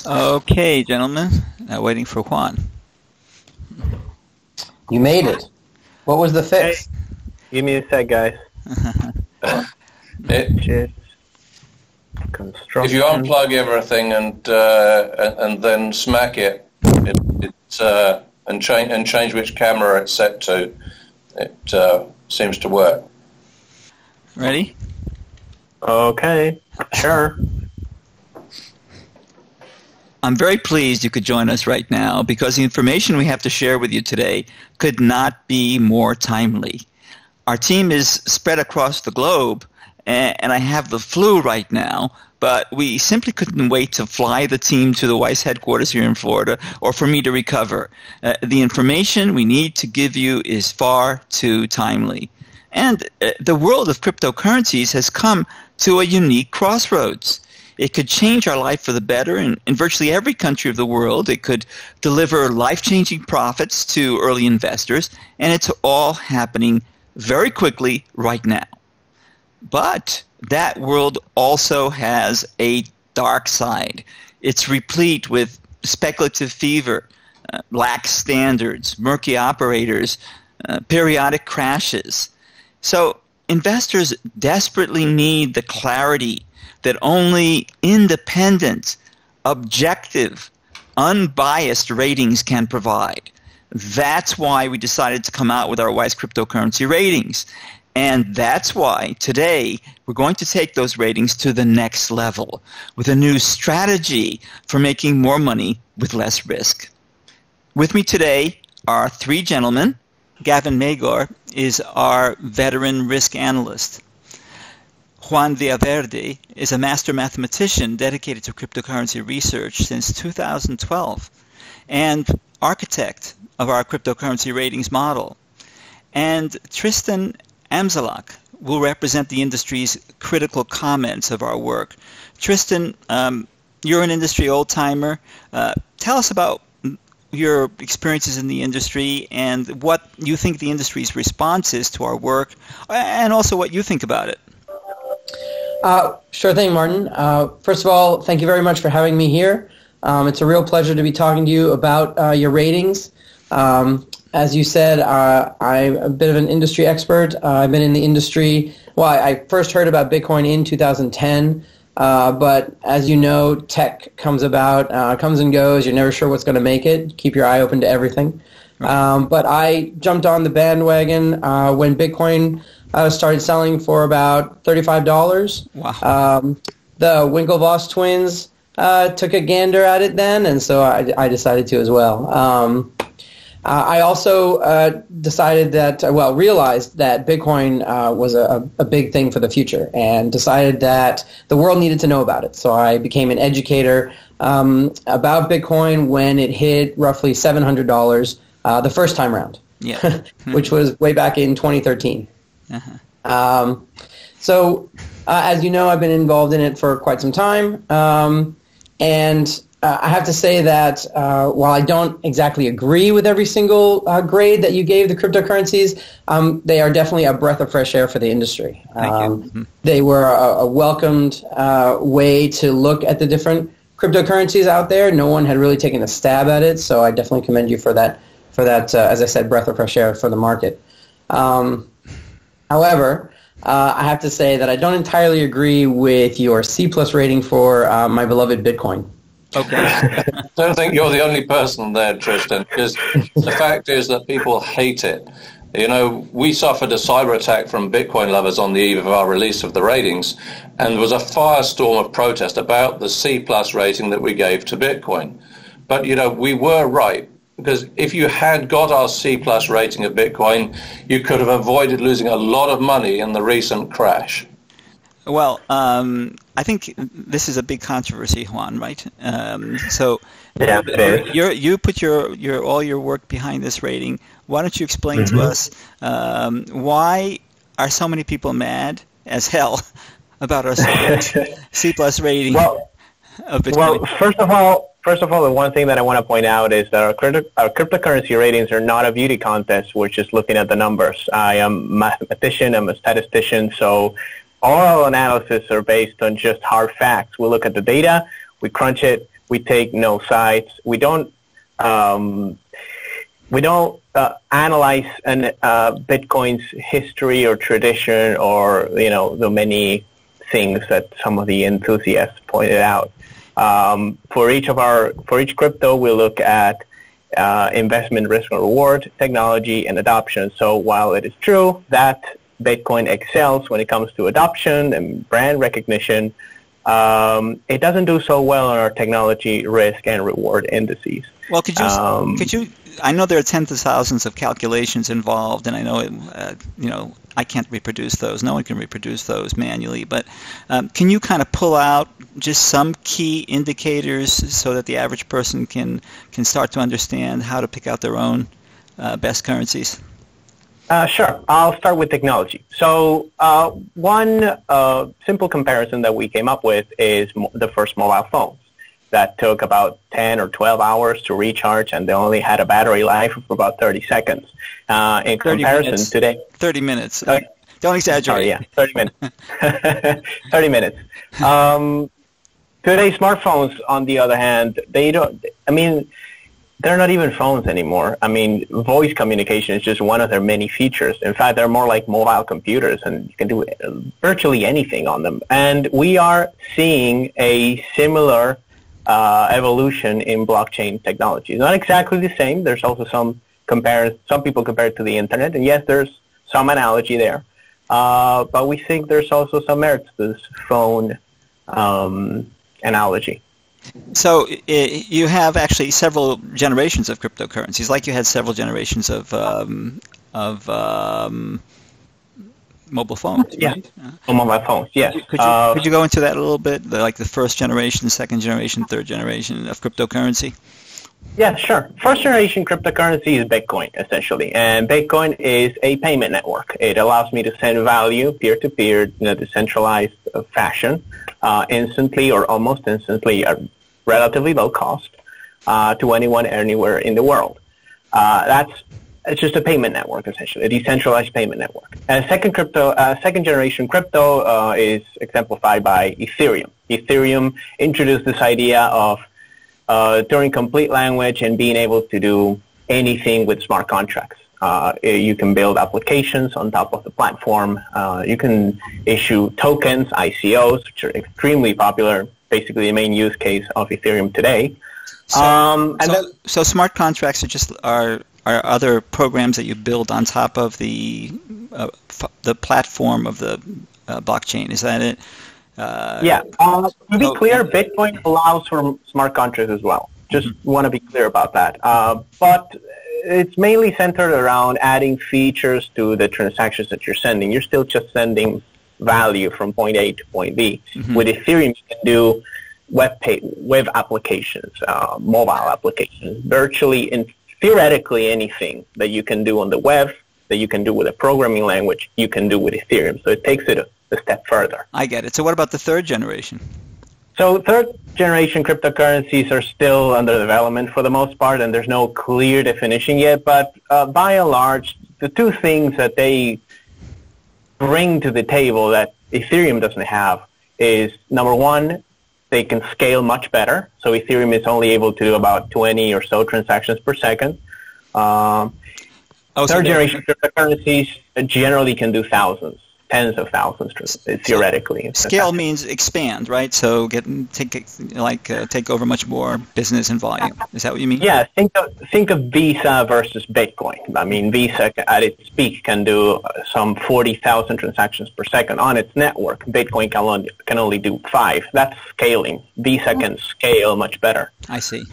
Okay, gentlemen. Waiting for Juan. You made it. What was the fix? Hey, give me a sec, guys. If you unplug everything and then smack it, and change which camera it's set to, it seems to work. Ready? Okay, sure. I'm very pleased you could join us right now because the information we have to share with you today could not be more timely. Our team is spread across the globe, and I have the flu right now, but we simply couldn't wait to fly the team to the Weiss headquarters here in Florida or for me to recover. The information we need to give you is far too timely. And the world of cryptocurrencies has come to a unique crossroads. It could change our life for the better in virtually every country of the world. It could deliver life-changing profits to early investors, and it's all happening very quickly right now. But that world also has a dark side. It's replete with speculative fever, lax standards, murky operators, periodic crashes. So investors desperately need the clarity that only independent, objective, unbiased ratings can provide. That's why we decided to come out with our Weiss cryptocurrency ratings. And that's why today we're going to take those ratings to the next level with a new strategy for making more money with less risk. With me today are three gentlemen. Gavin Magor is our veteran risk analyst. Juan Villaverde is a master mathematician dedicated to cryptocurrency research since 2012 and architect of our cryptocurrency ratings model. And Tristan Amzalak will represent the industry's critical comments of our work. Tristan, you're an industry old-timer. Tell us about your experiences in the industry and what you think the industry's response is to our work, and also what you think about it. Sure thing, Martin. First of all, thank you very much for having me here. It's a real pleasure to be talking to you about your ratings. As you said, I'm a bit of an industry expert. I've been in the industry. Well, I first heard about Bitcoin in 2010, but as you know, tech comes and goes. You're never sure what's going to make it. Keep your eye open to everything. But I jumped on the bandwagon when Bitcoin started selling for about $35. Wow. The Winklevoss twins took a gander at it then, and so I decided to as well. I also decided that, realized that Bitcoin was a big thing for the future and decided that the world needed to know about it. So I became an educator about Bitcoin when it hit roughly $700 the first time around, yeah. which was way back in 2013. Uh-huh. So as you know, I've been involved in it for quite some time. And I have to say that while I don't exactly agree with every single grade that you gave the cryptocurrencies, they are definitely a breath of fresh air for the industry. Thank you. They were a welcomed way to look at the different cryptocurrencies out there. No one had really taken a stab at it, so I definitely commend you for that, as I said, breath of fresh air for the market. However, I have to say that I don't entirely agree with your C+ rating for my beloved Bitcoin. Okay. I don't think you're the only person there, Tristan, because the fact is that people hate it. You know, we suffered a cyber attack from Bitcoin lovers on the eve of our release of the ratings, and there was a firestorm of protest about the C+ rating that we gave to Bitcoin. But, you know, we were right, because if you had got our C+ rating of Bitcoin, you could have avoided losing a lot of money in the recent crash. Well, I think this is a big controversy, Juan, right? So Yeah, you put your all your work behind this rating. Why don't you explain to us why are so many people mad as hell about our C+ rating of Bitcoin? Well, first of all, the one thing that I want to point out is that our cryptocurrency ratings are not a beauty contest. We're just looking at the numbers. I am a mathematician. I'm a statistician. So All our analysis are based on just hard facts. We look at the data, we crunch it, we take no sides. We don't analyze Bitcoin's history or tradition or the many things that some of the enthusiasts pointed out. For each crypto, we look at investment risk and reward, technology, and adoption. So while it is true that Bitcoin excels when it comes to adoption and brand recognition, it doesn't do so well on our technology risk and reward indices. Well, could you? I know there are tens of thousands of calculations involved, and I know I can't reproduce those. No one can reproduce those manually. But can you kind of pull out just some key indicators so that the average person can start to understand how to pick out their own best currencies? Sure. I'll start with technology. So one simple comparison that we came up with is the first mobile phones that took about 10 or 12 hours to recharge, and they only had a battery life of about 30 seconds. In comparison today... 30 minutes. Don't exaggerate. Sorry, yeah, 30 minutes. 30 minutes. Today's smartphones, on the other hand, they're not even phones anymore. Voice communication is just one of their many features. In fact, they're more like mobile computers, and you can do virtually anything on them. And we are seeing a similar evolution in blockchain technology. It's not exactly the same. There's also some people compare it to the internet, and yes, there's some analogy there. But we think there's also some merit to this phone analogy. So you have actually several generations of cryptocurrencies, like you had several generations of mobile phones. Yeah, right? Mobile phones. Yes. Could you go into that a little bit, like the first generation, second generation, third generation of cryptocurrency? Yeah, sure. First generation cryptocurrency is Bitcoin, essentially. And Bitcoin is a payment network. It allows me to send value peer-to-peer in a decentralized fashion, instantly or almost instantly at relatively low cost to anyone anywhere in the world. It's just a payment network, essentially, a decentralized payment network. And second generation crypto is exemplified by Ethereum. Ethereum introduced this idea of Turing complete language and being able to do anything with smart contracts. You can build applications on top of the platform. You can issue tokens, ICOs, which are extremely popular, basically the main use case of Ethereum today. So smart contracts are other programs that you build on top of the platform of the blockchain. Is that it? Yeah. To be clear, Bitcoin allows for smart contracts as well. Just want to be clear about that. But it's mainly centered around adding features to the transactions that you're sending. You're still just sending value from point A to point B. With Ethereum, you can do web applications, mobile applications, virtually and theoretically anything that you can do on the web, that you can do with a programming language, you can do with Ethereum. So it takes it a step further. I get it. So what about the third generation? So third generation cryptocurrencies are still under development for the most part, and there's no clear definition yet. But by and large, the two things that they bring to the table that Ethereum doesn't have is, number one, they can scale much better. So Ethereum is only able to do about 20 or so transactions per second. Third generation cryptocurrencies generally can do thousands. Tens of thousands, theoretically. Scale means expand, right? So take over much more business and volume. Is that what you mean? Yeah. Think of Visa versus Bitcoin. I mean, Visa at its peak can do some 40,000 transactions per second on its network. Bitcoin can only do 5. That's scaling. Visa can scale much better. I see.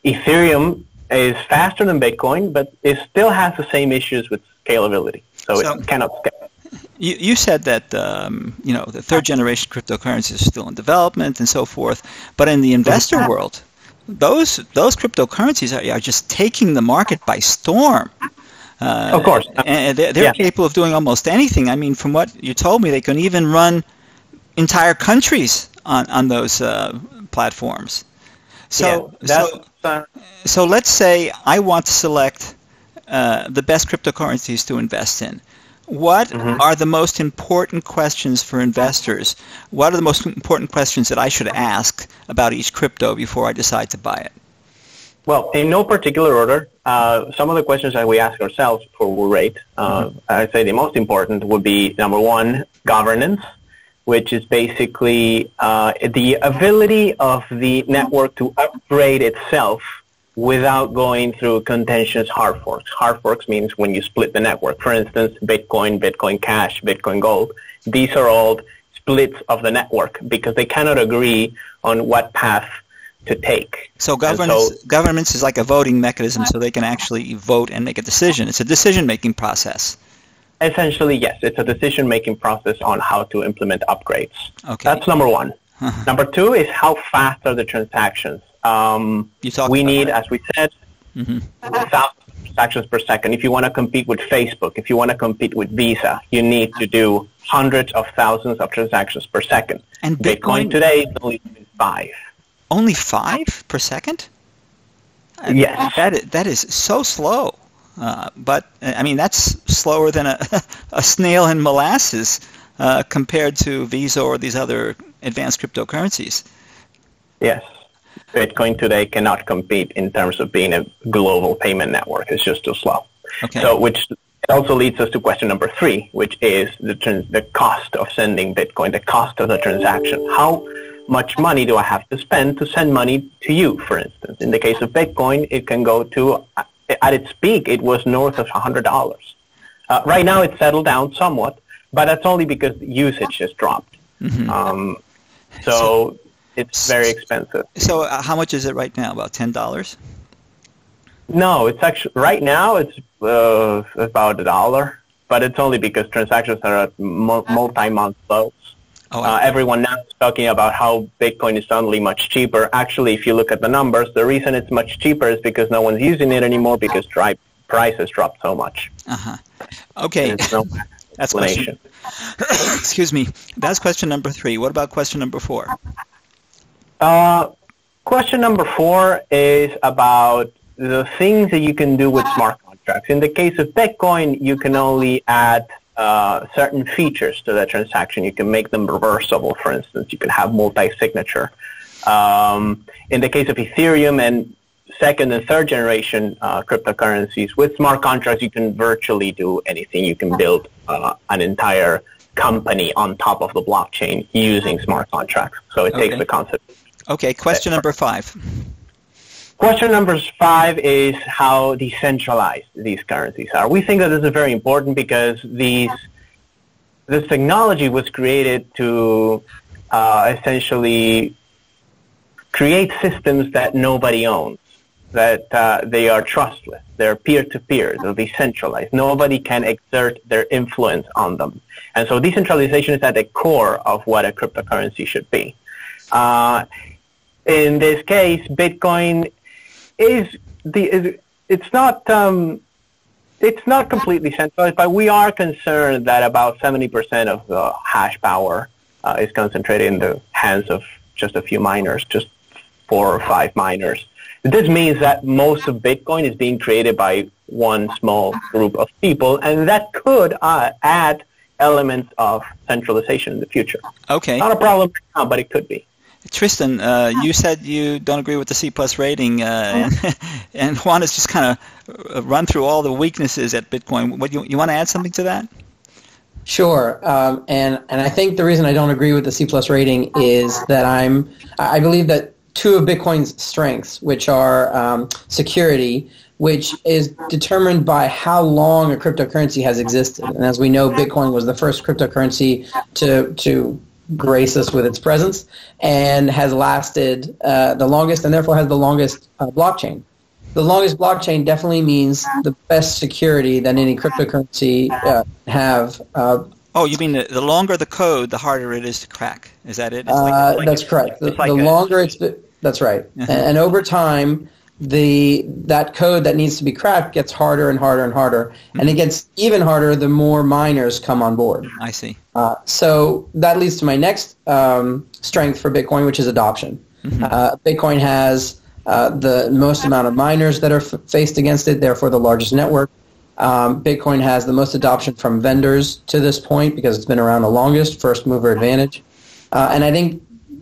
Ethereum is faster than Bitcoin, but it still has the same issues with scalability. So it cannot scale. You said that the third generation cryptocurrencies are still in development and so forth, but in the investor world, those cryptocurrencies are just taking the market by storm. Of course, and they're capable of doing almost anything. I mean, from what you told me, they can even run entire countries on those platforms. So let's say I want to select the best cryptocurrencies to invest in. What are the most important questions for investors? What are the most important questions that I should ask about each crypto before I decide to buy it? Well, in no particular order, some of the questions that we ask ourselves before we rate, I'd say the most important would be, number one, governance, which is basically the ability of the network to upgrade itself without going through contentious hard forks. Hard forks means when you split the network. For instance, Bitcoin, Bitcoin Cash, Bitcoin Gold. These are all splits of the network because they cannot agree on what path to take. So governance is like a voting mechanism, so they can actually vote and make a decision. It's a decision-making process. Essentially, yes. It's a decision-making process on how to implement upgrades. Okay. That's number one. Number two is how fast are the transactions. We need, as we said, thousands of transactions per second. If you want to compete with Facebook, if you want to compete with Visa, you need to do hundreds of thousands of transactions per second. And Bitcoin today is only 5. Only 5 per second? Yes. That is so slow. But, I mean, that's slower than a snail in molasses compared to Visa or these other advanced cryptocurrencies. Yes. Bitcoin today cannot compete in terms of being a global payment network. It's just too slow. Okay. So, which also leads us to question number 3, which is the cost of sending Bitcoin, the cost of the transaction. How much money do I have to spend to send money to you, for instance? In the case of Bitcoin, it can go to, at its peak, it was north of $100. Right now, it's settled down somewhat, but that's only because usage has dropped. So it's very expensive. So how much is it right now? About $10? No, it's actually right now it's about $1, but it's only because transactions are at multi-month lows. Everyone now is talking about how Bitcoin is suddenly much cheaper. Actually, if you look at the numbers, the reason it's much cheaper is because no one's using it anymore because prices dropped so much. Okay. No That's question. Excuse me. That's question number 3. What about question number 4? Question number 4 is about the things that you can do with smart contracts. In the case of Bitcoin, you can only add certain features to the transaction. You can make them reversible, for instance. You can have multi-signature. In the case of Ethereum and second and third generation cryptocurrencies, with smart contracts, you can virtually do anything. You can build an entire company on top of the blockchain using smart contracts. So it takes the concept. Okay, question number 5. Question number 5 is how decentralized these currencies are. We think that this is very important because this technology was created to essentially create systems that nobody owns, that they are trustless, they're peer-to-peer, they're decentralized. Nobody can exert their influence on them. And so decentralization is at the core of what a cryptocurrency should be. In this case, Bitcoin it's not completely centralized, but we are concerned that about 70% of the hash power is concentrated in the hands of just a few miners, just 4 or 5 miners. This means that most of Bitcoin is being created by one small group of people, and that could add elements of centralization in the future. Okay. Not a problem right now, but it could be. Tristan, you said you don't agree with the C+ rating, and Juan has just kind of run through all the weaknesses at Bitcoin. What you want to add something to that? Sure, and I think the reason I don't agree with the C+ rating is that I believe that 2 of Bitcoin's strengths, which are security, which is determined by how long a cryptocurrency has existed, and as we know, Bitcoin was the first cryptocurrency to grace us with its presence and has lasted the longest and therefore has the longest blockchain. The longest blockchain definitely means the best security that any cryptocurrency have. You mean the longer the code, the harder it is to crack? Is that it? That's correct. The longer that's right. And over time, that code that needs to be cracked gets harder and harder and harder, and it gets even harder the more miners come on board. I see. So that leads to my next strength for Bitcoin, which is adoption. Bitcoin has the most amount of miners that are faced against it, therefore the largest network. Bitcoin has the most adoption from vendors to this point because it's been around the longest, first mover advantage. And I think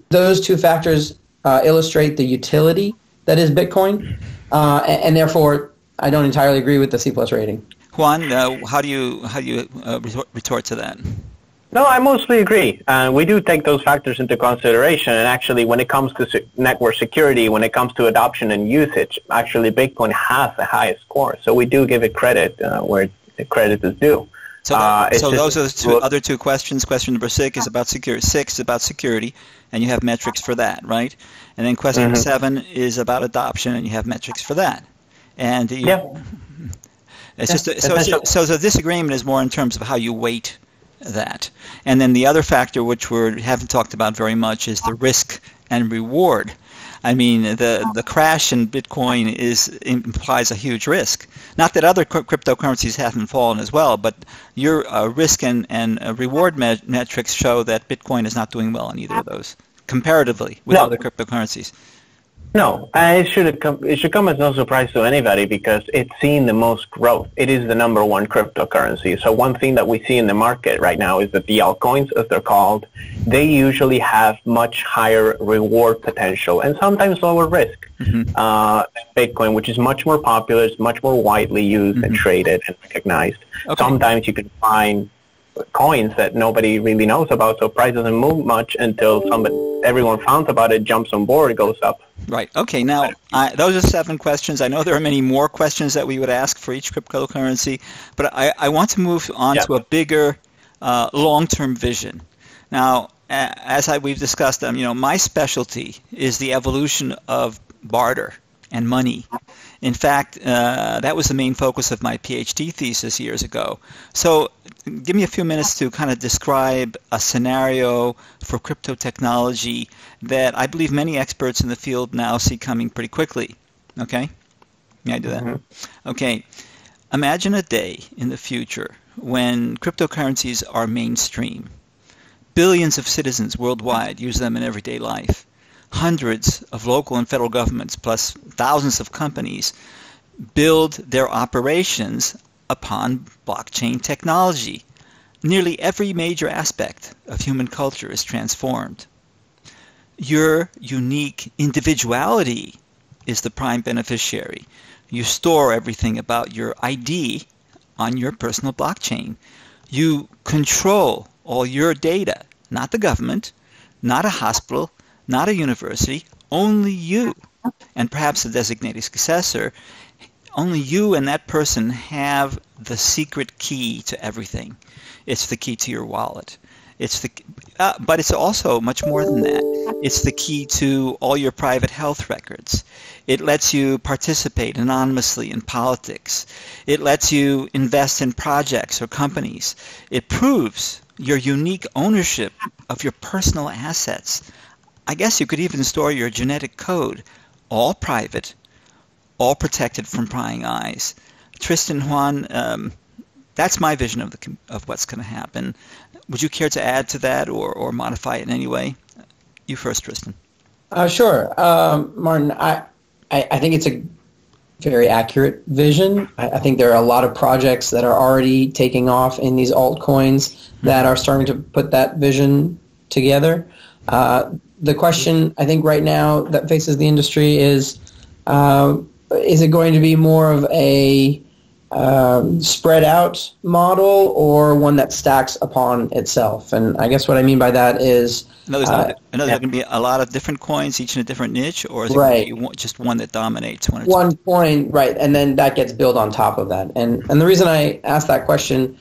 those two factors illustrate the utility that is Bitcoin, and therefore I don't entirely agree with the C+ rating. Juan, how do you retort to that? No, I mostly agree. We do take those factors into consideration, and actually when it comes to network security, when it comes to adoption and usage, actually Bitcoin has the highest score. So we do give it credit where credit is due. So, those are the other two questions. Question number 6 is about security. 6 is about security, and you have metrics for that, right? And then question 7 is about adoption, and you have metrics for that. And so the disagreement is more in terms of how you weight that. And then the other factor, which we haven't talked about very much, is the risk and reward. I mean, the crash in Bitcoin implies a huge risk. Not that other cryptocurrencies haven't fallen as well, but your risk and reward metrics show that Bitcoin is not doing well in either of those, comparatively with other cryptocurrencies. No, it should come as no surprise to anybody because it's seen the most growth. It is the number one cryptocurrency. So one thing that we see in the market right now is that the altcoins, as they're called, they usually have much higher reward potential and sometimes lower risk. Bitcoin, which is much more popular, is much more widely used and traded and recognized. Okay. Sometimes you can find coins that nobody really knows about, so price doesn't move much until everyone finds about it, jumps on board, it goes up. Right. Okay. Now, those are 7 questions. I know there are many more questions that we would ask for each cryptocurrency, but I want to move on to a bigger long-term vision. Now, as we've discussed, my specialty is the evolution of barter and money. In fact, that was the main focus of my PhD thesis years ago. So give me a few minutes to kind of describe a scenario for crypto technology that I believe many experts in the field now see coming pretty quickly. Okay? May I do that? Okay. Imagine a day in the future when cryptocurrencies are mainstream. Billions of citizens worldwide use them in everyday life. Hundreds of local and federal governments, plus thousands of companies, build their operations upon blockchain technology. Nearly every major aspect of human culture is transformed. Your unique individuality is the prime beneficiary. You store everything about your ID on your personal blockchain. You control all your data, not the government, not a hospital, not a university, only you, and perhaps a designated successor. Only you and that person have the secret key to everything. It's the key to your wallet. But it's also much more than that. It's the key to all your private health records. It lets you participate anonymously in politics. It lets you invest in projects or companies. It proves your unique ownership of your personal assets. I guess you could even store your genetic code, all private, all protected from prying eyes. Tristan, Juan, that's my vision of what's going to happen. Would you care to add to that or modify it in any way? You first, Tristan. Sure. Martin, I think it's a very accurate vision. I think there are a lot of projects that are already taking off in these altcoins that are starting to put that vision together. The question, I think, right now that faces the industry is it going to be more of a spread out model or one that stacks upon itself? And I guess what I mean by that is... there's going to be a lot of different coins, each in a different niche, or is it going to be just one that dominates? One coin, right, and then that gets built on top of that. And the reason I asked that question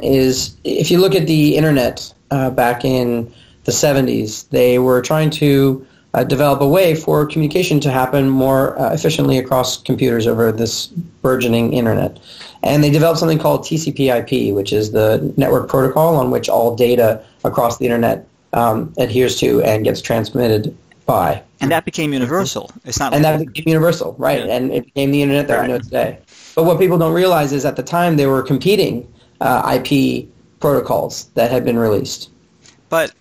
is if you look at the internet back in the 70s, they were trying to develop a way for communication to happen more efficiently across computers over this burgeoning internet. And they developed something called TCP/IP, which is the network protocol on which all data across the internet adheres to and gets transmitted by. And that became universal. That became universal, right? Yeah. And it became the internet that we know today. But what people don't realize is at the time they were competing IP protocols that had been released. But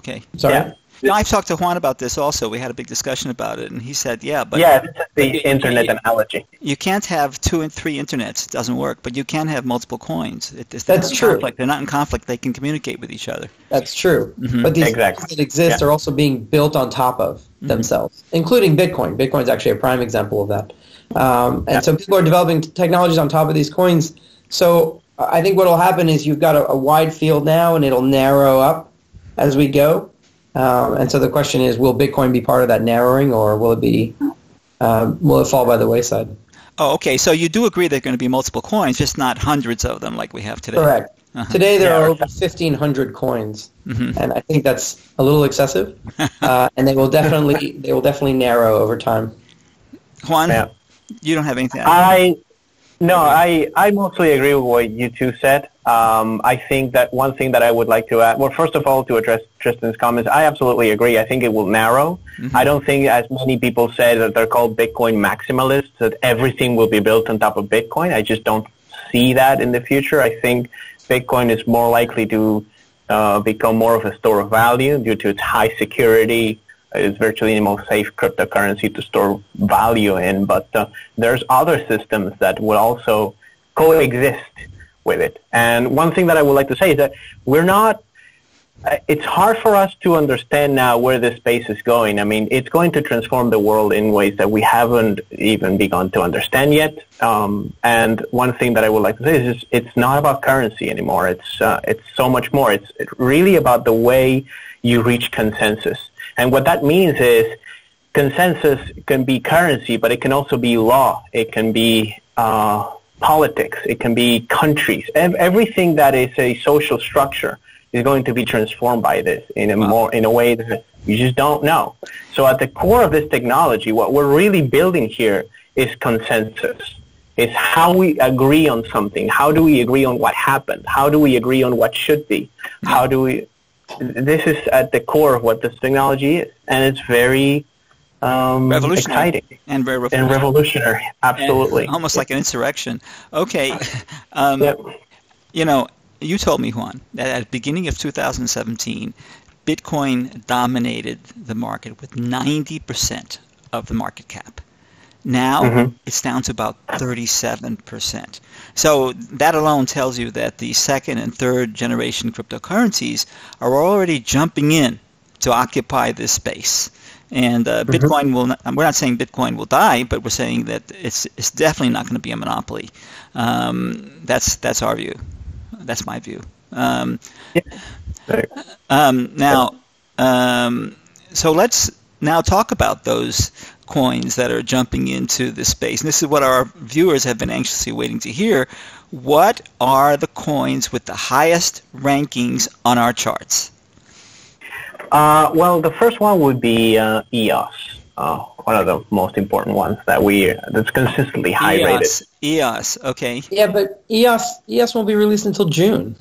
Okay. Sorry? Yeah. No, I've talked to Juan about this also. We had a big discussion about it, and he said, but this is the internet analogy. you can't have 2 and 3 internets. It doesn't work, but you can have multiple coins. That's true. Conflict. They're not in conflict. They can communicate with each other. That's true. Mm-hmm. But these things that exist are also being built on top of themselves, including Bitcoin. Bitcoin is actually a prime example of that. So people are developing technologies on top of these coins. So I think what will happen is you've got a wide field now, and it'll narrow up as we go. And so the question is, will Bitcoin be part of that narrowing, or will it fall by the wayside? Oh, okay. So you do agree there are going to be multiple coins, just not hundreds of them like we have today. Correct. Uh-huh. Today there are over 1,500 coins, and I think that's a little excessive. And they will definitely narrow over time. Juan, you don't have anything to add? I mostly agree with what you two said. I think that one thing that I would like to add, well, first of all, to address Tristan's comments, I absolutely agree. I think it will narrow. I don't think, as many people say, that they're called Bitcoin maximalists, that everything will be built on top of Bitcoin. I just don't see that in the future. I think Bitcoin is more likely to become more of a store of value due to its high security. It's virtually the most safe cryptocurrency to store value in, but there's other systems that will also coexist with it. And one thing that I would like to say is that it's hard for us to understand now where this space is going. I mean, it's going to transform the world in ways that we haven't even begun to understand yet. And one thing that I would like to say is it's not about currency anymore. It's so much more. It's really about the way you reach consensus. And what that means is consensus can be currency, but it can also be law. It can be politics. It can be countries. Everything that is a social structure is going to be transformed by this in a way that you just don't know. So at the core of this technology, what we're really building here is consensus. It's how we agree on something. How do we agree on what happened? How do we agree on what should be? This is at the core of what this technology is, and it's very revolutionary. Exciting and very revolutionary. Absolutely, and almost like an insurrection. Okay, you told me, Juan, that at the beginning of 2017, Bitcoin dominated the market with 90% of the market cap. Now it's down to about 37%. So that alone tells you that the second and third generation cryptocurrencies are already jumping in to occupy this space. And Bitcoin will not, we're not saying Bitcoin will die, but we're saying that it's definitely not going to be a monopoly. That's our view. That's my view. So let's now talk about those coins that are jumping into this space. And this is what our viewers have been anxiously waiting to hear. What are the coins with the highest rankings on our charts? Well, the first one would be EOS, one of the most important ones that's consistently high rated. EOS, okay. Yeah, but EOS won't be released until June.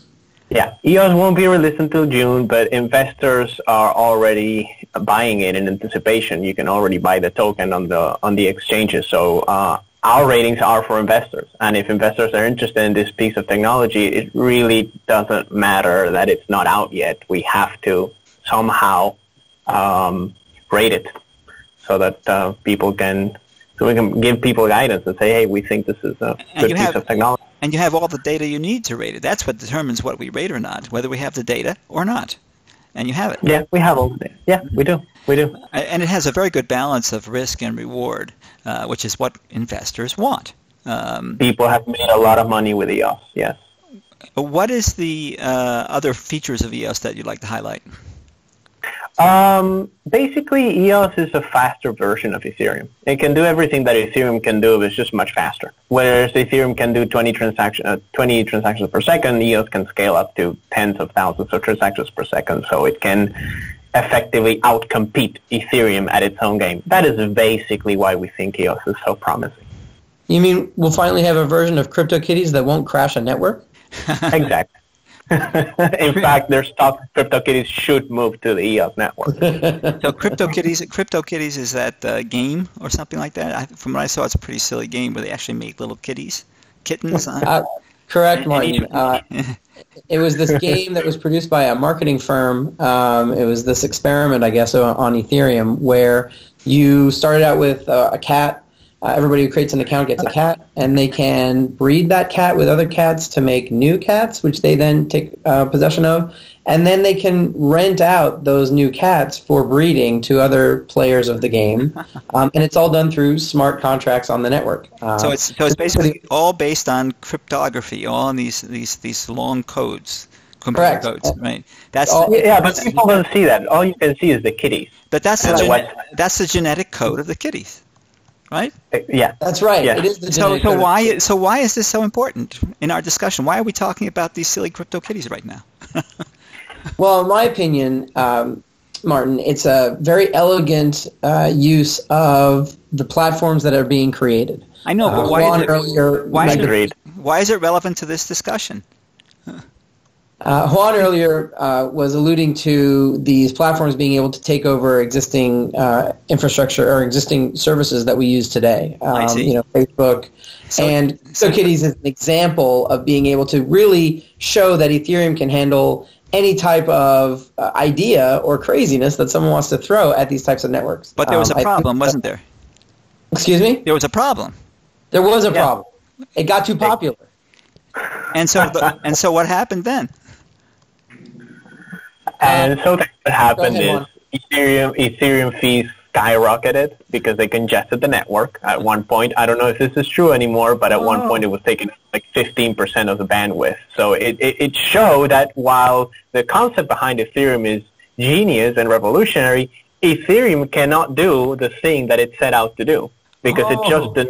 Yeah, EOS won't be released until June, but investors are already buying it in anticipation. You can already buy the token on the exchanges. So our ratings are for investors, and if investors are interested in this piece of technology, it really doesn't matter that it's not out yet. We have to somehow rate it so that we can give people guidance and say, hey, we think this is a good piece of technology. And you have all the data you need to rate it. That's what determines what we rate or not, whether we have the data or not. And you have it. Yeah, we have all the data. Yeah, we do. And it has a very good balance of risk and reward, which is what investors want. People have made a lot of money with EOS, yes. What is the other features of EOS that you'd like to highlight? Basically, EOS is a faster version of Ethereum. It can do everything that Ethereum can do, but it's just much faster. Whereas Ethereum can do 20 transactions per second, EOS can scale up to tens of thousands of transactions per second, so it can effectively outcompete Ethereum at its own game. That is basically why we think EOS is so promising. You mean we'll finally have a version of CryptoKitties that won't crash a network? Exactly. In fact, their stock CryptoKitties should move to the EOS network. So CryptoKitties is that game or something like that? From what I saw, it's a pretty silly game where they actually make little kittens. Correct, Martin. It was this game that was produced by a marketing firm. It was this experiment, I guess, on Ethereum, where you started out with a cat. Everybody who creates an account gets a cat, and they can breed that cat with other cats to make new cats, which they then take possession of. And then they can rent out those new cats for breeding to other players of the game. And it's all done through smart contracts on the network. So it's basically all based on cryptography, all in these long codes. Computer Correct. Codes, right? But people don't see that. All you can see is the kitties. But that's the genetic code of the kitties, right? Yeah, that's right. Yeah. It is the genetic code. So why is this so important in our discussion? Why are we talking about these silly crypto kitties right now? Well, in my opinion, Martin, it's a very elegant use of the platforms that are being created. I know, but why is it relevant to this discussion? Juan earlier was alluding to these platforms being able to take over existing infrastructure or existing services that we use today. Facebook. And CryptoKitties is an example of being able to really show that Ethereum can handle any type of idea or craziness that someone wants to throw at these types of networks. But there was a problem, wasn't there? Excuse me? There was a problem. There was a problem. It got too popular. And so what happened then? And so what happened is Ethereum fees skyrocketed because they congested the network at one point. I don't know if this is true anymore, but at one point it was taking like 15% of the bandwidth. So it showed that while the concept behind Ethereum is genius and revolutionary, Ethereum cannot do the thing that it set out to do because it just does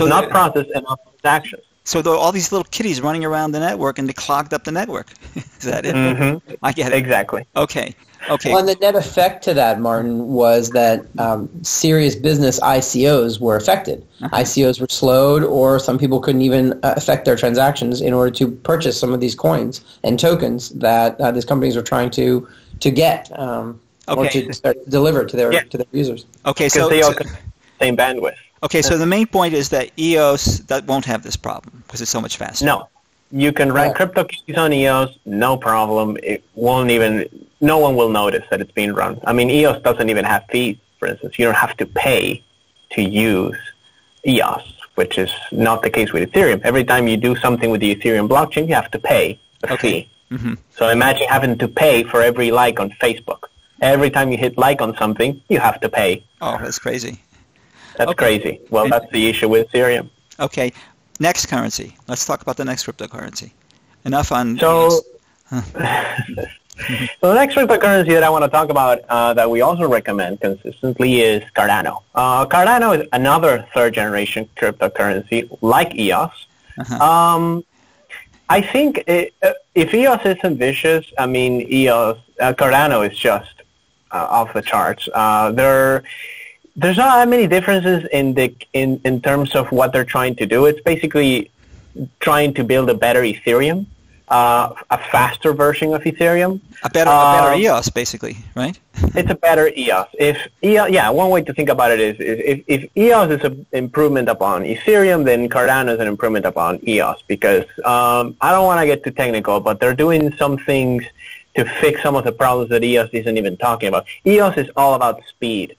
not process enough transactions. So there are all these little kitties running around the network, and they clogged up the network. Is that it? Mm-hmm. I get it. Exactly. Okay. Well, and the net effect to that, Martin, was that serious business ICOs were affected. ICOs were slowed, or some people couldn't even affect their transactions in order to purchase some of these coins and tokens that these companies were trying to get or to deliver to their users. Okay, because they all consume the same bandwidth. Okay, so the main point is that EOS won't have this problem because it's so much faster. No. You can run CryptoKitties on EOS, no problem. It won't even, no one will notice that it's being run. I mean, EOS doesn't even have fees, for instance. You don't have to pay to use EOS, which is not the case with Ethereum. Every time you do something with the Ethereum blockchain, you have to pay a fee. Mm-hmm. So imagine having to pay for every like on Facebook. Every time you hit like on something, you have to pay. Oh, that's crazy. That's crazy. Well, that's the issue with Ethereum. Okay. Next currency. Let's talk about the next cryptocurrency. Enough on... So the next cryptocurrency that I want to talk about that we also recommend consistently is Cardano. Cardano is another third-generation cryptocurrency like EOS. I think if EOS is ambitious, I mean, Cardano is just off the charts. There's not that many differences in terms of what they're trying to do. It's basically trying to build a better Ethereum, a faster version of Ethereum. A better EOS, basically, right? It's a better EOS. One way to think about it is if EOS is an improvement upon Ethereum, then Cardano is an improvement upon EOS. Because I don't want to get too technical, but they're doing some things to fix some of the problems that EOS isn't even talking about. EOS is all about speed.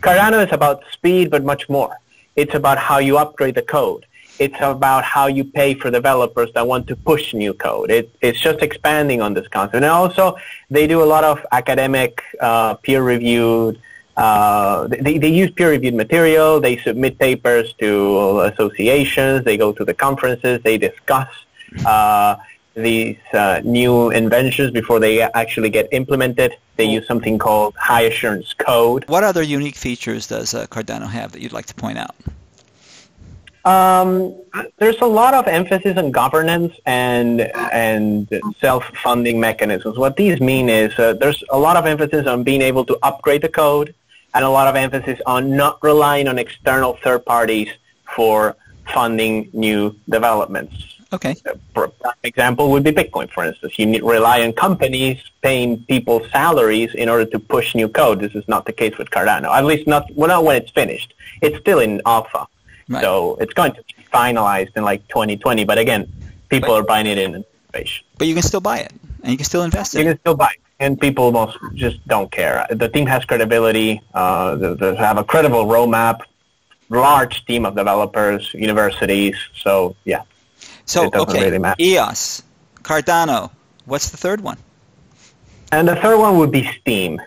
Cardano is about speed, but much more. It's about how you upgrade the code. It's about how you pay for developers that want to push new code. It's just expanding on this concept. And also, they do a lot of academic, peer-reviewed, they use peer-reviewed material. They submit papers to associations. They go to the conferences. They discuss these new inventions before they actually get implemented. They use something called high assurance code. What other unique features does Cardano have that you'd like to point out? There's a lot of emphasis on governance and self-funding mechanisms. What these mean is there's a lot of emphasis on being able to upgrade the code and a lot of emphasis on not relying on external third parties for funding new developments. Okay. For example would be Bitcoin, for instance. You rely on companies paying people salaries in order to push new code. This is not the case with Cardano, at least not when it's finished. It's still in alpha. Right. So it's going to be finalized in like 2020. But again, people are buying it in anticipation. But you can still buy it, and you can still invest in it. You can still buy it, and people most just don't care. The team has credibility. They have a credible roadmap, large team of developers, universities. So, yeah. So, it doesn't okay, really matter. EOS, Cardano. What's the third one? And the third one would be Steam.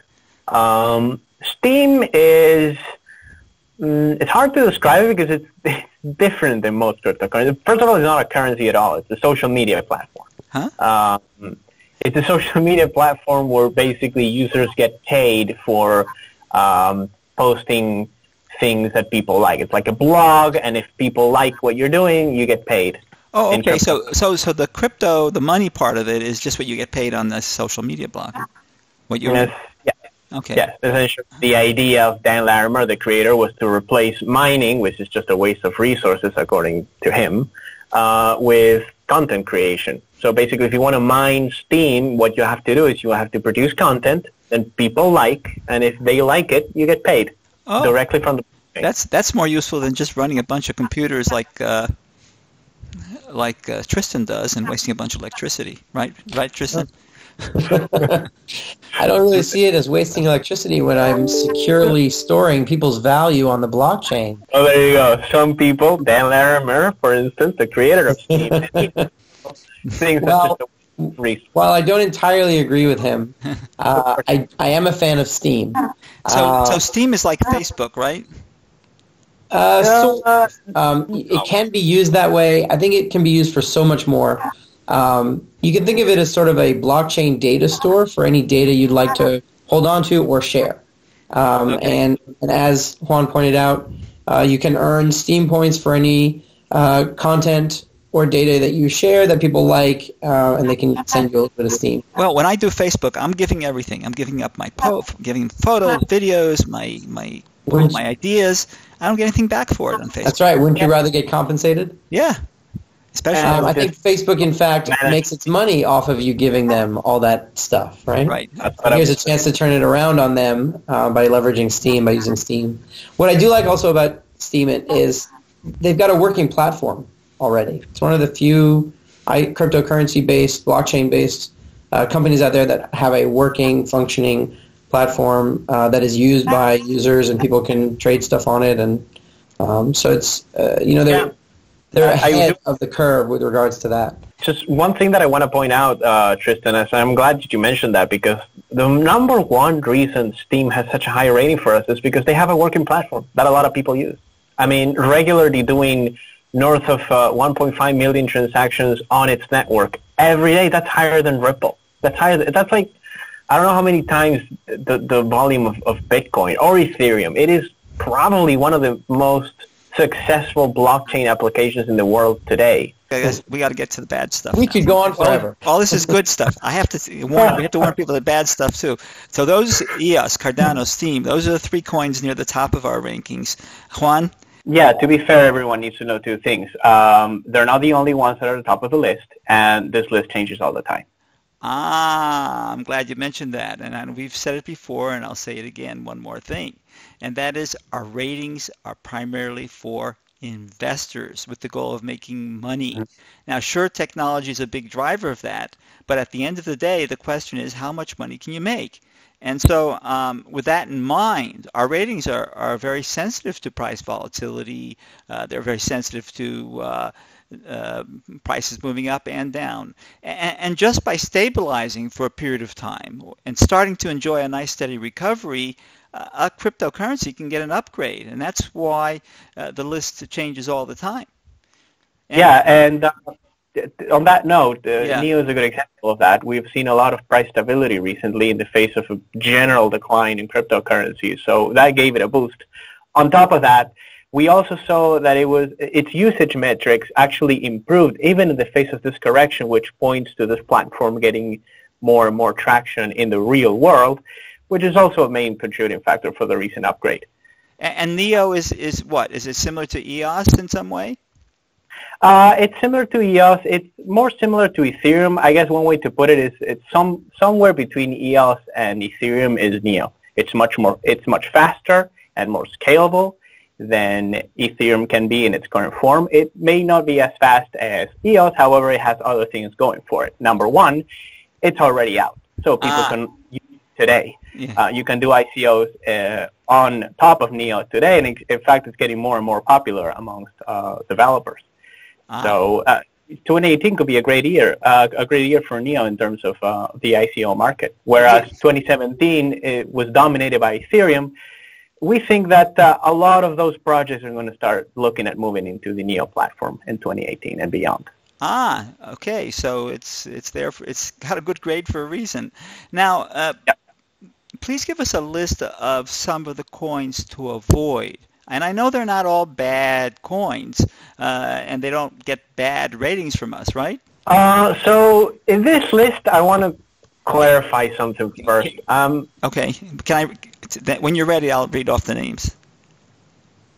Steam is, it's hard to describe it because it's different than most cryptocurrencies. First of all, it's not a currency at all. It's a social media platform. Huh? It's a social media platform where basically users get paid for posting things that people like. It's like a blog, and if people like what you're doing, you get paid. Oh, okay. So the crypto, the money part of it is just what you get paid on the social media blog. What you? Yes. Yeah. Okay. Yes. Essentially, the idea of Dan Larimer, the creator, was to replace mining, which is just a waste of resources, according to him, with content creation. So basically, if you want to mine Steam, what you have to do is you have to produce content that people like, and if they like it, you get paid directly from the. That's more useful than just running a bunch of computers like Tristan does and wasting a bunch of electricity, right? Right, Tristan? I don't really see it as wasting electricity when I'm securely storing people's value on the blockchain. Oh, there you go. Some people, Dan Larimer, for instance, the creator of Steam, thinks that's just a reason. While I don't entirely agree with him, I am a fan of Steam. So Steam is like Facebook, right? It can be used that way. I think it can be used for so much more. You can think of it as sort of a blockchain data store for any data you'd like to hold on to or share. And as Juan pointed out, you can earn Steam points for any content or data that you share that people like, and they can send you a little bit of Steam. Well, when I do Facebook, I'm giving everything. I'm giving up my giving photos, videos, my ideas. I don't get anything back for it on Facebook. That's right. Wouldn't you rather get compensated? Yeah. Especially I think Facebook, in fact, makes its money off of you giving them all that stuff, right? Right. And here's a chance to turn it around on them by leveraging Steam, by using Steam. What I do like also about Steam is they've got a working platform already. It's one of the few cryptocurrency-based, blockchain-based companies out there that have a working, functioning platform that is used by users, and people can trade stuff on it. And so it's, they're ahead of the curve with regards to that. Just one thing that I want to point out, Tristan, is I'm glad that you mentioned that, because the number one reason Steam has such a high rating for us is because they have a working platform that a lot of people use. I mean, regularly doing north of 1.5 million transactions on its network every day. That's higher than Ripple. That's like, I don't know how many times the volume of Bitcoin or Ethereum. It is probably one of the most successful blockchain applications in the world today. We got to get to the bad stuff. We could go on forever. All this is good stuff. We have to warn people of the bad stuff too. So those EOS, Cardano, Steam, those are the three coins near the top of our rankings. Juan? Yeah, to be fair, everyone needs to know two things. They're not the only ones that are at the top of the list, and this list changes all the time. I'm glad you mentioned that. And we've said it before, and I'll say it again, one more thing. And that is our ratings are primarily for investors with the goal of making money. Now, sure, technology is a big driver of that, but at the end of the day, the question is, how much money can you make? And so with that in mind, our ratings are very sensitive to price volatility. They're very sensitive to prices moving up and down. And just by stabilizing for a period of time and starting to enjoy a nice steady recovery, a cryptocurrency can get an upgrade. And that's why the list changes all the time. And on that note, NEO is a good example of that. We've seen a lot of price stability recently in the face of a general decline in cryptocurrencies. So that gave it a boost. On top of that, we also saw that its usage metrics actually improved even in the face of this correction, which points to this platform getting more and more traction in the real world, which is also a main contributing factor for the recent upgrade. And NEO is what? Is it similar to EOS in some way? It's similar to EOS. It's more similar to Ethereum. I guess one way to put it is it's somewhere between EOS and Ethereum is NEO. It's much faster and more scalable. than Ethereum can be in its current form. It may not be as fast as EOS, however, it has other things going for it. Number one, it's already out, so people can use it today. Yeah. You can do ICOs on top of NEO today, and in fact, it's getting more and more popular amongst developers. So 2018 could be a great year for NEO in terms of the ICO market, whereas 2017 it was dominated by Ethereum. We think that a lot of those projects are going to start looking at moving into the NEO platform in 2018 and beyond. Okay. So it's there. It's got a good grade for a reason. Now, please give us a list of some of the coins to avoid. And I know they're not all bad coins, and they don't get bad ratings from us, right? So in this list, I want to clarify something first. Okay. When you're ready, I'll read off the names.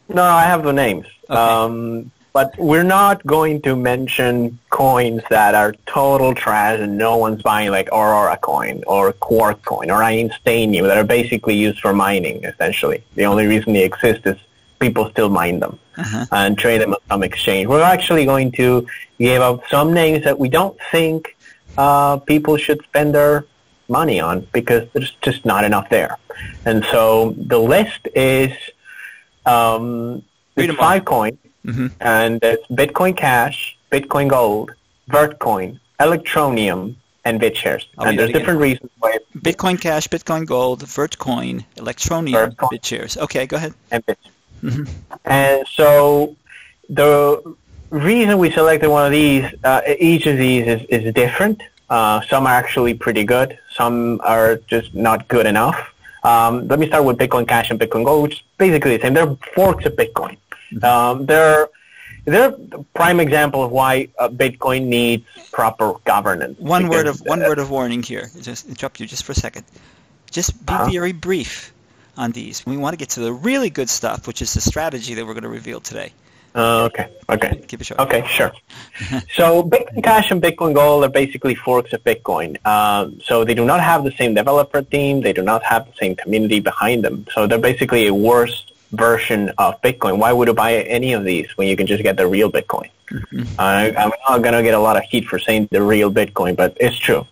No, I have the names. Okay. But we're not going to mention coins that are total trash and no one's buying, like Aurora coin or Quark coin or Einsteinium, that are basically used for mining, essentially. The only reason they exist is people still mine them and trade them on some exchange. We're actually going to give out some names that we don't think people should spend their money on because there's just not enough there. And so the list is it's 5 coins. And it's Bitcoin Cash, Bitcoin Gold, Vertcoin, Electroneum, and BitShares. And there's different reasons why. Bitcoin Cash, Bitcoin Gold, Vertcoin, Electroneum, BitShares. Okay, go ahead. And BitShares. And so the reason we selected one of these, each of these is different. Some are actually pretty good. Some are just not good enough. Let me start with Bitcoin Cash and Bitcoin Gold, which is basically the same. They're forks of Bitcoin. They're a prime example of why Bitcoin needs proper governance. One word of warning here. Just interrupt you just for a second. Just be very brief on these. We want to get to the really good stuff, which is the strategy that we're going to reveal today. Okay. Keep it short. Okay, sure. So Bitcoin Cash and Bitcoin Gold are basically forks of Bitcoin. So they do not have the same developer team. They do not have the same community behind them. So they're basically a worse version of Bitcoin. Why would you buy any of these when you can just get the real Bitcoin? I'm not going to get a lot of heat for saying the real Bitcoin, but it's true.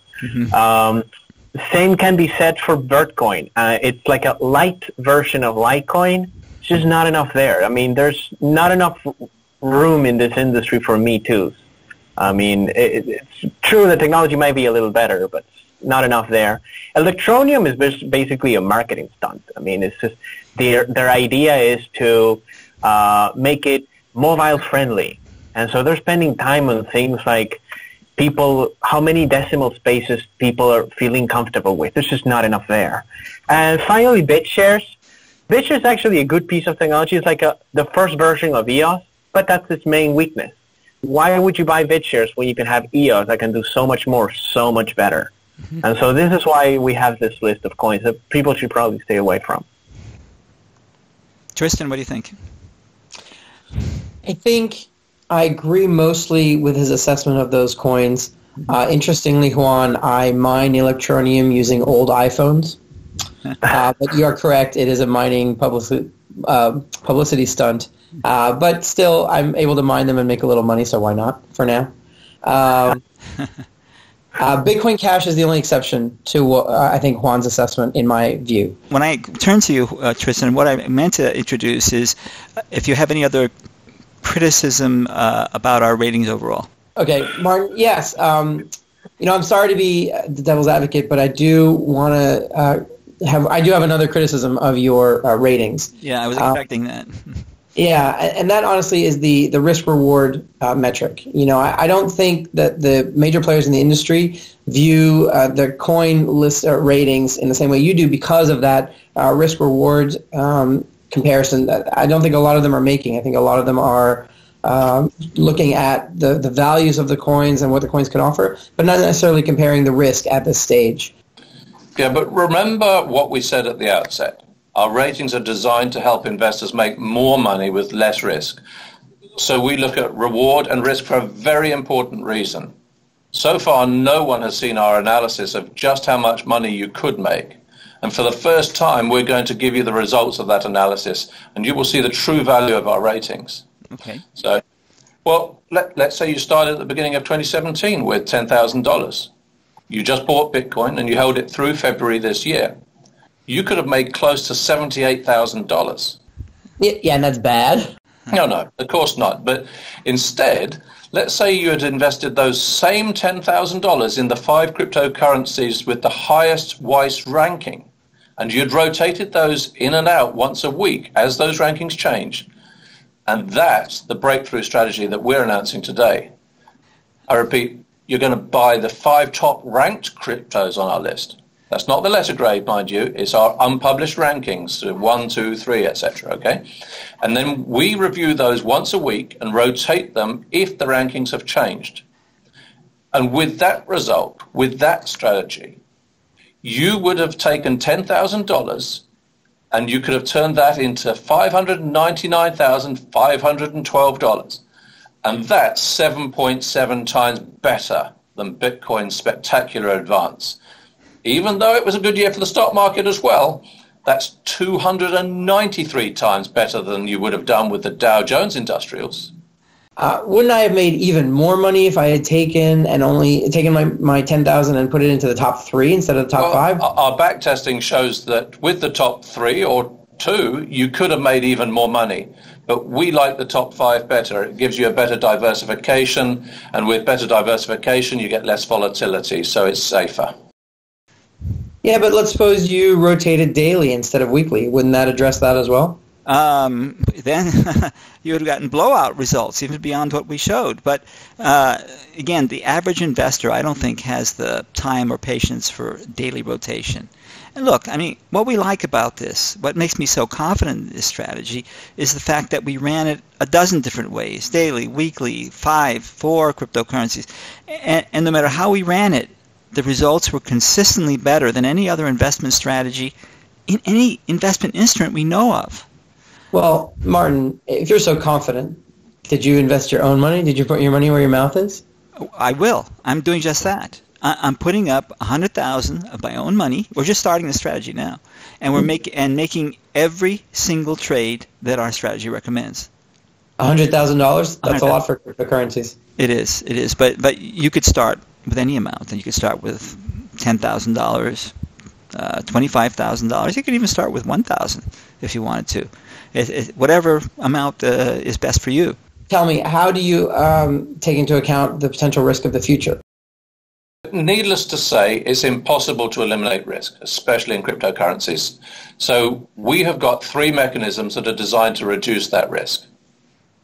Same can be said for Vertcoin. It's like a light version of Litecoin. It's just not enough there. I mean, there's not enough room in this industry for Me Too's. I mean, it's true the technology might be a little better, but not enough there. Electroneum is basically a marketing stunt. I mean, it's just their idea is to make it mobile friendly, and so they're spending time on things like how many decimal spaces people are feeling comfortable with. There's just not enough there. And finally, BitShares. BitShares is actually a good piece of technology. It's like the first version of EOS, but that's its main weakness. Why would you buy BitShares when you can have EOS that can do so much more, so much better? And so this is why we have this list of coins that people should probably stay away from. Tristan, what do you think? I think I agree mostly with his assessment of those coins. Interestingly, Juan, I mine Electroneum using old iPhones. But you are correct. It is a mining publicity stunt. But still, I'm able to mine them and make a little money, so why not for now? Bitcoin Cash is the only exception to, I think, Juan's assessment, in my view. When I turn to you, Tristan, what I meant to introduce is if you have any other criticism about our ratings overall. Okay, Martin, yes. I'm sorry to be the devil's advocate, but I do want to have another criticism of your ratings. Yeah, I was expecting that. Yeah, and that honestly is the risk-reward metric. I don't think that the major players in the industry view their coin list ratings in the same way you do because of that risk-reward comparison that I don't think a lot of them are making. I think a lot of them are looking at the values of the coins and what the coins can offer, but not necessarily comparing the risk at this stage. Yeah, but remember what we said at the outset. Our ratings are designed to help investors make more money with less risk. So we look at reward and risk for a very important reason. So far, no one has seen our analysis of just how much money you could make. And for the first time, we're going to give you the results of that analysis, and you will see the true value of our ratings. Okay. So, well, let's say you started at the beginning of 2017 with $10,000. You just bought Bitcoin and you held it through February this year. You could have made close to $78,000. Yeah, and that's bad. No, of course not. But instead, let's say you had invested those same $10,000 in the 5 cryptocurrencies with the highest Weiss ranking, and you'd rotated those in and out once a week as those rankings change. And that's the breakthrough strategy that we're announcing today. I repeat, you're going to buy the 5 top ranked cryptos on our list. That's not the letter grade, mind you. It's our unpublished rankings, 1, 2, 3, etc. Okay, and then we review those once a week and rotate them if the rankings have changed. And with that result, with that strategy, you would have taken $10,000 and you could have turned that into $599,512. And that's 7.7 times better than Bitcoin's spectacular advance. Even though it was a good year for the stock market as well, that's 293 times better than you would have done with the Dow Jones Industrials. Wouldn't I have made even more money if I had taken my 10,000 and put it into the top 3 instead of the top 5? Our back testing shows that with the top 3 or 2, you could have made even more money. But we like the top 5 better. It gives you a better diversification, and with better diversification, you get less volatility, so it's safer. Yeah, but let's suppose you rotated daily instead of weekly. Wouldn't that address that as well? Then you would have gotten blowout results, even beyond what we showed. But again, the average investor, I don't think, has the time or patience for daily rotation. And look, I mean, what we like about this, what makes me so confident in this strategy, is the fact that we ran it a dozen different ways, daily, weekly, 5, 4 cryptocurrencies. And no matter how we ran it, the results were consistently better than any other investment strategy in any investment instrument we know of. Well, Martin, if you're so confident, did you invest your own money? Did you put your money where your mouth is? I will. I'm doing just that. I'm putting up $100,000 of my own money. We're just starting the strategy now, and we're making every single trade that our strategy recommends. $100,000? That's a lot for cryptocurrencies. It is. But you could start with any amount, and you could start with $10,000, $25,000. You could even start with $1,000 if you wanted to. Whatever amount is best for you. Tell me, how do you take into account the potential risk of the future? Needless to say, it's impossible to eliminate risk, especially in cryptocurrencies. So we have got 3 mechanisms that are designed to reduce that risk.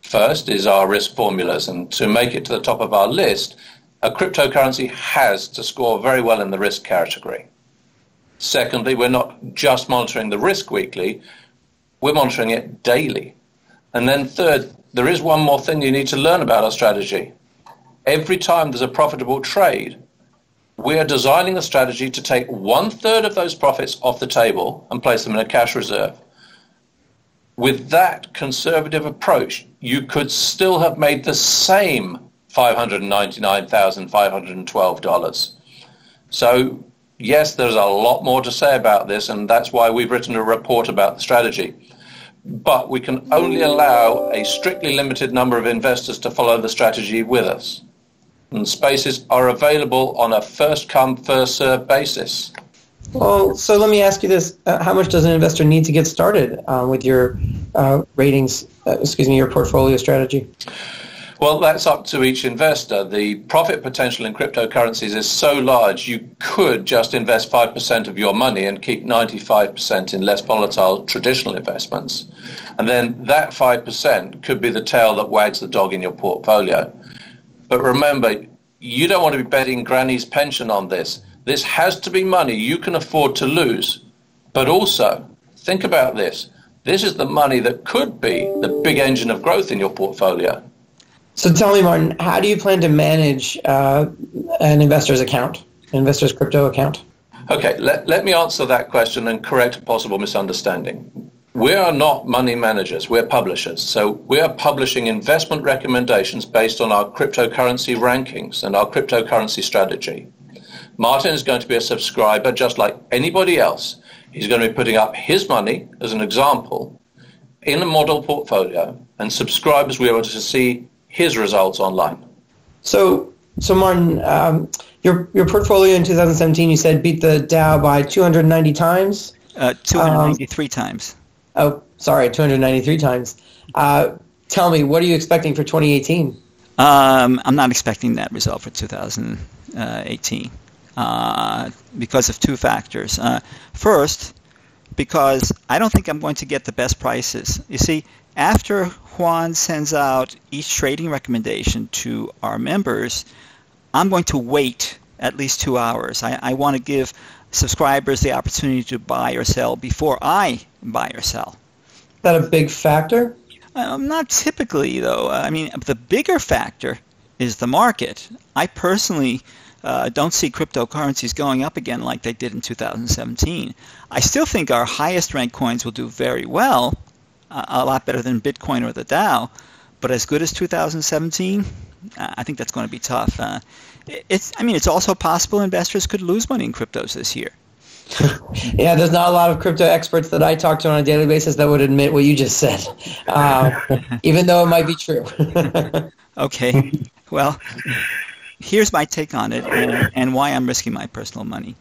First is our risk formulas, and to make it to the top of our list, a cryptocurrency has to score very well in the risk category. Secondly, we're not just monitoring the risk weekly, we're monitoring it daily. And then third, there is one more thing you need to learn about our strategy. Every time there's a profitable trade, we are designing a strategy to take 1/3 of those profits off the table and place them in a cash reserve. With that conservative approach, you could still have made the same $599,512. So, yes, there's a lot more to say about this, and that's why we've written a report about the strategy. But we can only allow a strictly limited number of investors to follow the strategy with us. And spaces are available on a first-come, first-served basis. Well, so let me ask you this. How much does an investor need to get started with your your portfolio strategy? Well, that's up to each investor. The profit potential in cryptocurrencies is so large, you could just invest 5% of your money and keep 95% in less volatile traditional investments. And then that 5% could be the tail that wags the dog in your portfolio. But remember, you don't want to be betting Granny's pension on this. This has to be money you can afford to lose. But also, think about this. This is the money that could be the big engine of growth in your portfolio. So tell me, Martin, how do you plan to manage an investor's crypto account? Okay, let me answer that question and correct a possible misunderstanding. We are not money managers, we're publishers. So we are publishing investment recommendations based on our cryptocurrency rankings and our cryptocurrency strategy. Martin is going to be a subscriber just like anybody else. He's going to be putting up his money as an example in a model portfolio, and subscribers will be able to see his results online. So Martin, your portfolio in 2017, you said beat the Dow by 290 times? 293 times. Oh, sorry, 293 times. Tell me, what are you expecting for 2018? I'm not expecting that result for 2018 because of two factors. First, because I don't think I'm going to get the best prices. You see, after Juan sends out each trading recommendation to our members, I'm going to wait at least 2 hours. I want to give subscribers the opportunity to buy or sell before I buy or sell. Is that a big factor? Not typically, though. I mean, the bigger factor is the market. I personally don't see cryptocurrencies going up again like they did in 2017. I still think our highest ranked coins will do very well, a lot better than Bitcoin or the Dow, but as good as 2017, I think that's going to be tough. It's also possible investors could lose money in cryptos this year. Yeah, there's not a lot of crypto experts that I talk to on a daily basis that would admit what you just said, even though it might be true. Okay, well, here's my take on it and why I'm risking my personal money.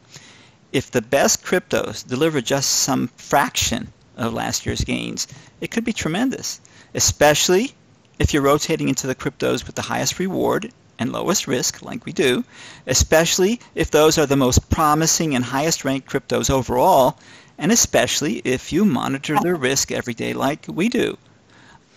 If the best cryptos deliver just some fraction of last year's gains, it could be tremendous, especially if you're rotating into the cryptos with the highest reward and lowest risk, like we do, especially if those are the most promising and highest ranked cryptos overall, and especially if you monitor their risk every day like we do.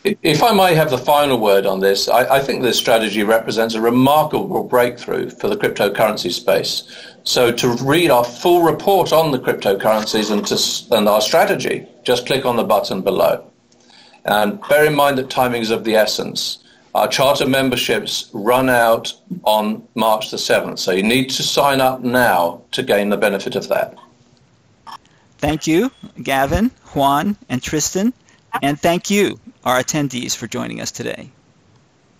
If I might have the final word on this, I think this strategy represents a remarkable breakthrough for the cryptocurrency space. So to read our full report on the cryptocurrencies and our strategy, just click on the button below. And bear in mind that timing is of the essence. Our charter memberships run out on March the 7th, so you need to sign up now to gain the benefit of that. Thank you, Gavin, Juan, and Tristan, and thank you, our attendees, for joining us today.